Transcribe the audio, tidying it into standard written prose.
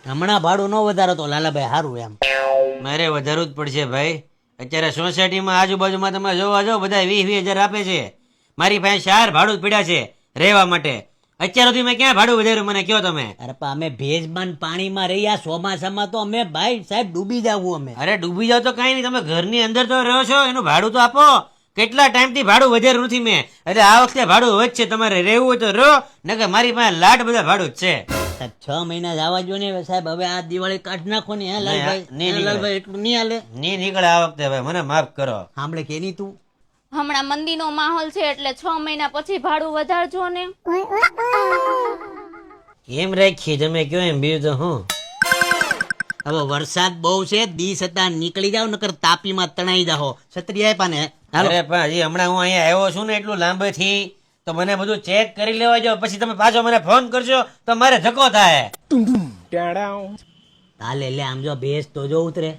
હમણાં ભાડું ન વધારો તો લાલાભાઈ સારું એમ. મારે વધારવું જ પડશે ભાઈ. અત્યારે સોસાયટીમાં આજુબાજુમાં તમે જોવા જાઓ બધા 20,000 આપે છે. મારી પાસે 4 ભાડું જ પડ્યા છે રહેવા માટે. અત્યાર સુધી મેં ક્યાં ભાડું વધાર્યું મને કયો તમે? અરે પણ અમે ભેજમાં પાણીમાં રહ્યા, ચોમાસામાં તો અમે ભાઈ સાહેબ ડૂબી જવું અમે. અરે ડૂબી જાવ તો કઈ નહીં, તમે ઘરની અંદર તો રહો છો, એનું ભાડું તો આપો. કેટલા ટાઈમથી ભાડું વધાર્યું નથી મેં, એટલે આ વખતે ભાડું વધશે. તમારે રહેવું હોય તો રહો, નકર મારી પાસે લાટ બધા ભાડું જ છે. સાહેબ 6 મહિના જવા જો ને સાહેબ. હવે આ દિવાળી કાઢ નાખો ને. હે લાલભાઈ? નહીં હે લાલભાઈ એટલું નહીં હાલે. નહીં નીકળે આ વખતે, ભાઈ મને માફ કરો. સાંભળે કે નહીં તું? હમણાં મંદીનો માહોલ છે એટલે 6 મહિના પછી ભાડું વધારજો ને. એમ રાખીએ તમે કયો એમ, બીજું તો હું. હવે વરસાદ બહુ છે, દી છતાં નીકળી જાવ નકર તાપીમાં તણાઈ જાઓ. છત્રી આપ્યા ને હાલો. અરે પણ હજી હમણાં હું અહીંયા આવ્યો છું ને એટલું લાંબેથી, તો મને બધું ચેક કરી લેવા જાવ, પછી તમે પાછો મને ફોન કરજો તો મારે ધક્કો થાય. હાલે લે આમ જો ભેજ તો જો ઉતરે.